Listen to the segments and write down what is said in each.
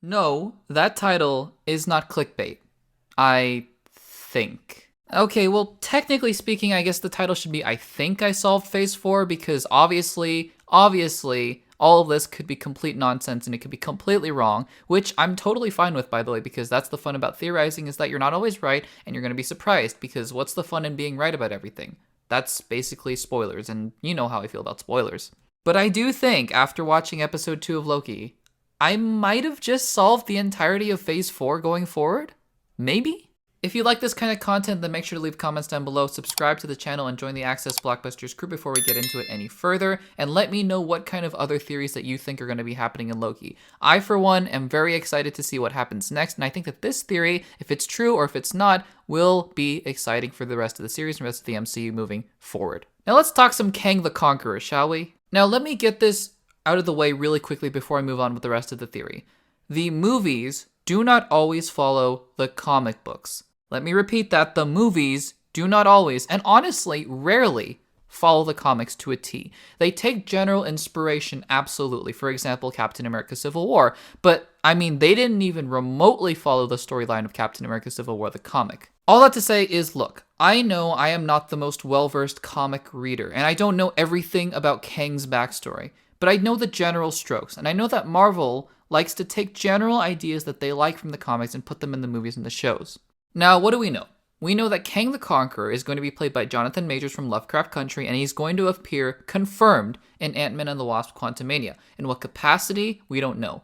No, that title is not clickbait. I think. Okay, well, technically speaking, I guess the title should be I Think I Solved Phase 4 because obviously, all of this could be complete nonsense and it could be completely wrong, which I'm totally fine with, by the way, because that's the fun about theorizing is that you're not always right and you're going to be surprised because what's the fun in being right about everything? That's basically spoilers, and you know how I feel about spoilers. But I do think, after watching episode 2 of Loki, I might have just solved the entirety of Phase 4 going forward? Maybe? If you like this kind of content, then make sure to leave comments down below, subscribe to the channel, and join the Access Blockbusters crew before we get into it any further, and let me know what kind of other theories that you think are going to be happening in Loki. I, for one, am very excited to see what happens next, and I think that this theory, if it's true or if it's not, will be exciting for the rest of the series and the rest of the MCU moving forward. Now let's talk some Kang the Conqueror, shall we? Now let me get this out of the way really quickly before I move on with the rest of the theory. The movies do not always follow the comic books. Let me repeat that. The movies do not always, and honestly, rarely, follow the comics to a T. They take general inspiration, absolutely. For example, Captain America Civil War. But, I mean, they didn't even remotely follow the storyline of Captain America Civil War, the comic. All that to say is, look, I know I am not the most well-versed comic reader, and I don't know everything about Kang's backstory, but I know the general strokes, and I know that Marvel likes to take general ideas that they like from the comics and put them in the movies and the shows. Now, what do we know? We know that Kang the Conqueror is going to be played by Jonathan Majors from Lovecraft Country, and he's going to appear confirmed in Ant-Man and the Wasp: Quantumania. In what capacity, we don't know.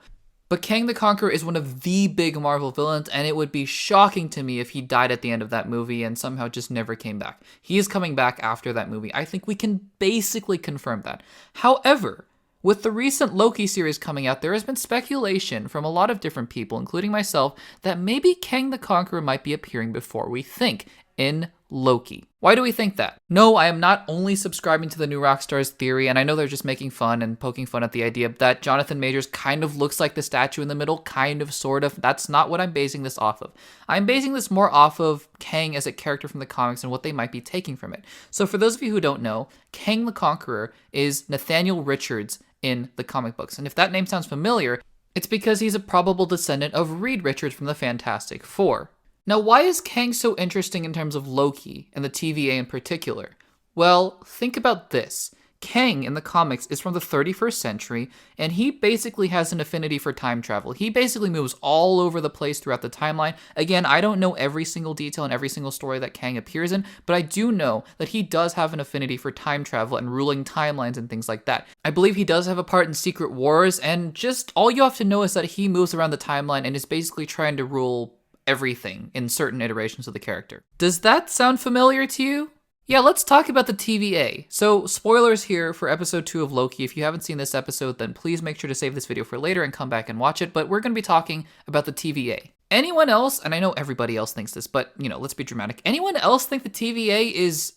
But Kang the Conqueror is one of the big Marvel villains, and it would be shocking to me if he died at the end of that movie and somehow just never came back. He is coming back after that movie. I think we can basically confirm that. However, with the recent Loki series coming out, there has been speculation from a lot of different people, including myself, that maybe Kang the Conqueror might be appearing before we think in Loki. Why do we think that? No, I am not only subscribing to the New Rockstars theory, and I know they're just making fun and poking fun at the idea that Jonathan Majors kind of looks like the statue in the middle, kind of, sort of. That's not what I'm basing this off of. I'm basing this more off of Kang as a character from the comics and what they might be taking from it. So for those of you who don't know, Kang the Conqueror is Nathaniel Richards in the comic books. And if that name sounds familiar, it's because he's a probable descendant of Reed Richards from the Fantastic Four. Now, why is Kang so interesting in terms of Loki and the TVA in particular? Well, think about this. Kang in the comics is from the 31st century, and he basically has an affinity for time travel. He basically moves all over the place throughout the timeline. Again, I don't know every single detail in every single story that Kang appears in, but I do know that he does have an affinity for time travel and ruling timelines and things like that. I believe he does have a part in Secret Wars, and just all you have to know is that he moves around the timeline and is basically trying to rule everything in certain iterations of the character. Does that sound familiar to you? Yeah, let's talk about the TVA. So, spoilers here for episode 2 of Loki. If you haven't seen this episode, then please make sure to save this video for later and come back and watch it, but we're going to be talking about the TVA. Anyone else, and I know everybody else thinks this, but, you know, let's be dramatic. Anyone else think the TVA is,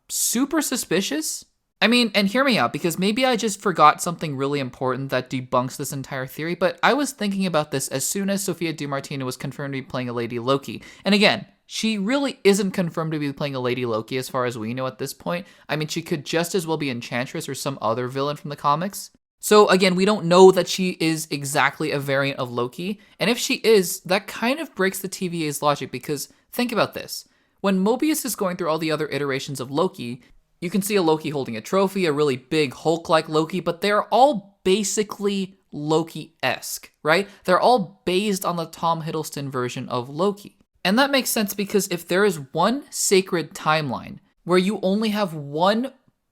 super suspicious? I mean, and hear me out, because maybe I just forgot something really important that debunks this entire theory, but I was thinking about this as soon as Sophia DiMartino was confirmed to be playing a Lady Loki. And again, she really isn't confirmed to be playing a Lady Loki as far as we know at this point. I mean, she could just as well be Enchantress or some other villain from the comics. So again, we don't know that she is exactly a variant of Loki. And if she is, that kind of breaks the TVA's logic because think about this. When Mobius is going through all the other iterations of Loki, you can see a Loki holding a trophy, a really big Hulk-like Loki, but they're all basically Loki-esque, right? They're all based on the Tom Hiddleston version of Loki. And that makes sense because if there is one sacred timeline where you only have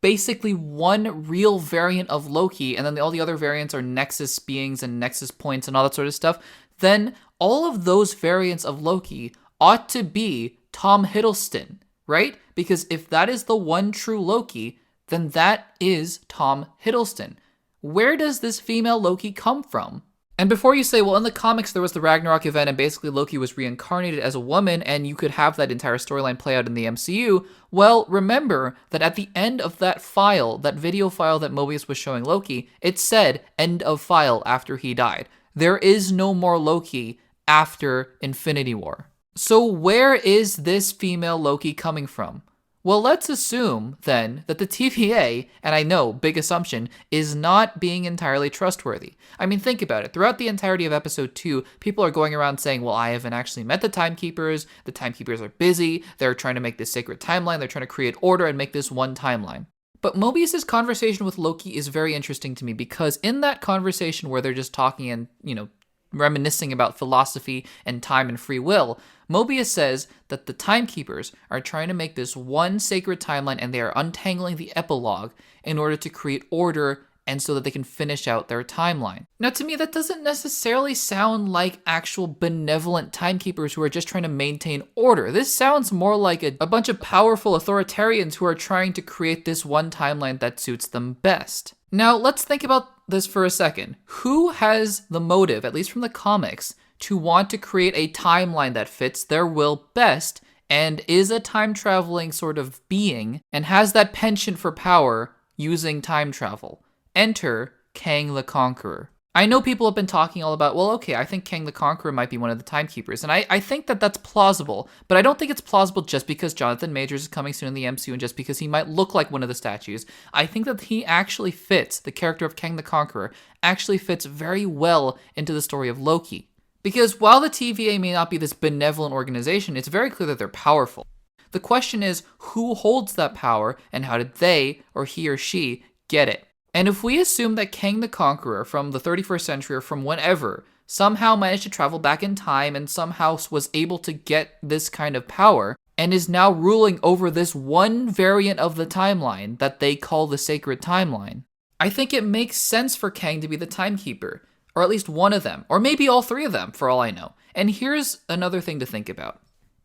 basically one real variant of Loki, and then all the other variants are Nexus beings and Nexus points and all that sort of stuff, then all of those variants of Loki ought to be Tom Hiddleston, right? Because if that is the one true Loki, then that is Tom Hiddleston. Where does this female Loki come from? And before you say, well, in the comics, there was the Ragnarok event and basically Loki was reincarnated as a woman and you could have that entire storyline play out in the MCU, well, remember that at the end of that file, that video file that Mobius was showing Loki, it said end of file after he died. There is no more Loki after Infinity War. So where is this female Loki coming from? Well, let's assume, then, that the TVA, and I know, big assumption, is not being entirely trustworthy. I mean, think about it. Throughout the entirety of episode 2, people are going around saying, well, I haven't actually met the timekeepers are busy, they're trying to make this sacred timeline, they're trying to create order and make this one timeline. But Mobius's conversation with Loki is very interesting to me because in that conversation where they're just talking and, reminiscing about philosophy and time and free will, Mobius says that the timekeepers are trying to make this one sacred timeline and they are untangling the epilogue in order to create order and so that they can finish out their timeline. Now, to me, that doesn't necessarily sound like actual benevolent timekeepers who are just trying to maintain order. This sounds more like a bunch of powerful authoritarians who are trying to create this one timeline that suits them best. Now, let's think about this for a second. Who has the motive, at least from the comics, to want to create a timeline that fits their will best and is a time-traveling sort of being and has that penchant for power using time travel? Enter Kang the Conqueror. I know people have been talking all about, well, okay, I think Kang the Conqueror might be one of the timekeepers, and I think that that's plausible, but I don't think it's plausible just because Jonathan Majors is coming soon in the MCU and just because he might look like one of the statues. I think that he actually fits, the character of Kang the Conqueror, actually fits very well into the story of Loki. Because while the TVA may not be this benevolent organization, it's very clear that they're powerful. The question is, who holds that power, and how did they, or he or she, get it? And if we assume that Kang the Conqueror from the 31st century or from whenever somehow managed to travel back in time and somehow was able to get this kind of power and is now ruling over this one variant of the timeline that they call the sacred timeline, I think it makes sense for Kang to be the timekeeper, or at least one of them, or maybe all three of them for all I know. And here's another thing to think about.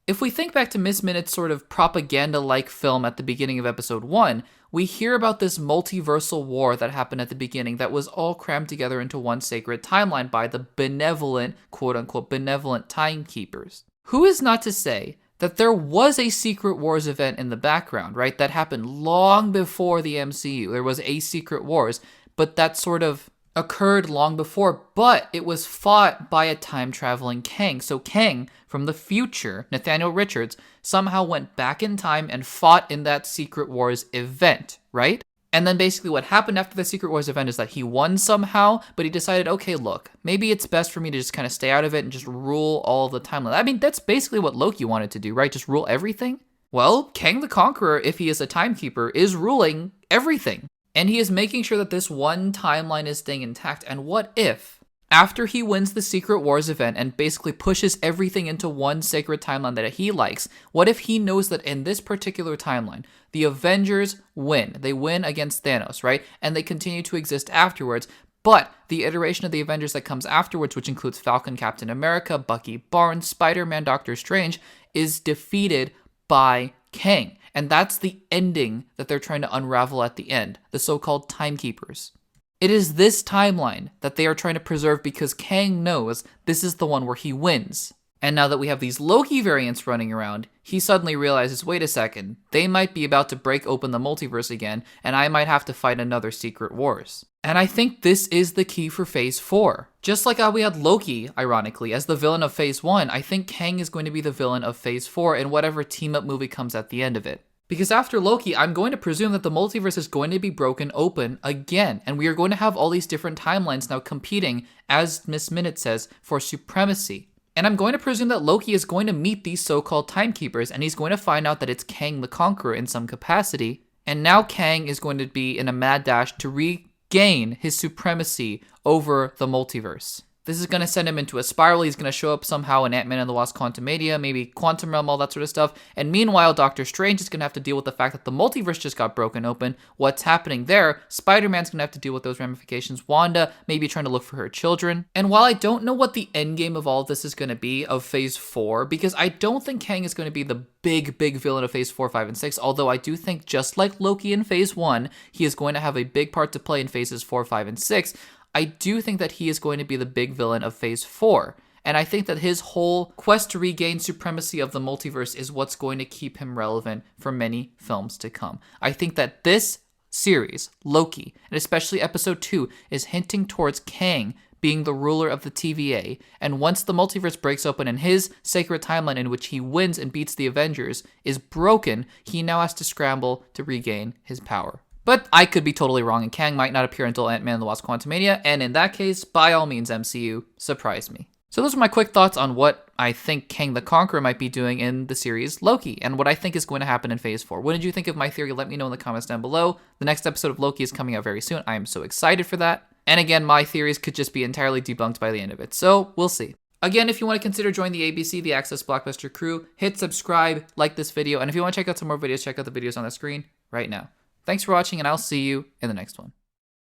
If we think back to Miss Minutes' sort of propaganda-like film at the beginning of episode 1, we hear about this multiversal war that happened at the beginning that was all crammed together into one sacred timeline by the benevolent, quote-unquote, benevolent timekeepers. Who is not to say that there was a Secret Wars event in the background, right? That happened long before the MCU. There was a Secret Wars, but that sort of occurred long before, but it was fought by a time-traveling Kang. So Kang, from the future, Nathaniel Richards, somehow went back in time and fought in that Secret Wars event, right? And then basically what happened after the Secret Wars event is that he won somehow, but he decided, okay, look, maybe it's best for me to just kind of stay out of it and just rule all the timeline. I mean, that's basically what Loki wanted to do, right? Just rule everything? Well, Kang the Conqueror, if he is a timekeeper, is ruling everything. And he is making sure that this one timeline is staying intact. And what if, after he wins the Secret Wars event and basically pushes everything into one sacred timeline that he likes, what if he knows that in this particular timeline, the Avengers win? They win against Thanos, right? And they continue to exist afterwards. But the iteration of the Avengers that comes afterwards, which includes Falcon, Captain America, Bucky Barnes, Spider-Man, Doctor Strange, is defeated by Kang. And that's the ending that they're trying to unravel at the end, the so-called timekeepers. It is this timeline that they are trying to preserve because Kang knows this is the one where he wins. And now that we have these Loki variants running around, he suddenly realizes, wait a second, they might be about to break open the multiverse again, and I might have to fight another Secret Wars. And I think this is the key for Phase 4. Just like how we had Loki, ironically, as the villain of Phase 1, I think Kang is going to be the villain of Phase 4 in whatever team-up movie comes at the end of it. Because after Loki, I'm going to presume that the multiverse is going to be broken open again, and we are going to have all these different timelines now competing, as Miss Minute says, for supremacy. And I'm going to presume that Loki is going to meet these so-called timekeepers, and he's going to find out that it's Kang the Conqueror in some capacity, and now Kang is going to be in a mad dash to regain his supremacy over the multiverse. This is going to send him into a spiral. He's going to show up somehow in Ant-Man and the Wasp Quantumania, maybe Quantum Realm, all that sort of stuff. And meanwhile, Doctor Strange is going to have to deal with the fact that the multiverse just got broken open. What's happening there? Spider-Man's going to have to deal with those ramifications. Wanda maybe trying to look for her children. And while I don't know what the end game of all of this is going to be of Phase 4, because I don't think Kang is going to be the big villain of Phase 4, 5, and 6, although I do think just like Loki in Phase 1, he is going to have a big part to play in Phases 4, 5, and 6. I do think that he is going to be the big villain of Phase 4. And I think that his whole quest to regain supremacy of the multiverse is what's going to keep him relevant for many films to come. I think that this series, Loki, and especially Episode 2, is hinting towards Kang being the ruler of the TVA, and once the multiverse breaks open and his sacred timeline in which he wins and beats the Avengers is broken, he now has to scramble to regain his power. But I could be totally wrong, and Kang might not appear until Ant-Man and the Wasp: Quantumania, and in that case, by all means, MCU, surprise me. So those are my quick thoughts on what I think Kang the Conqueror might be doing in the series Loki, and what I think is going to happen in Phase 4. What did you think of my theory? Let me know in the comments down below. The next episode of Loki is coming out very soon. I am so excited for that. And again, my theories could just be entirely debunked by the end of it, so we'll see. Again, if you want to consider joining the ABC, the Access Blockbuster crew, hit subscribe, like this video, and if you want to check out some more videos, check out the videos on the screen right now. Thanks for watching, and I'll see you in the next one.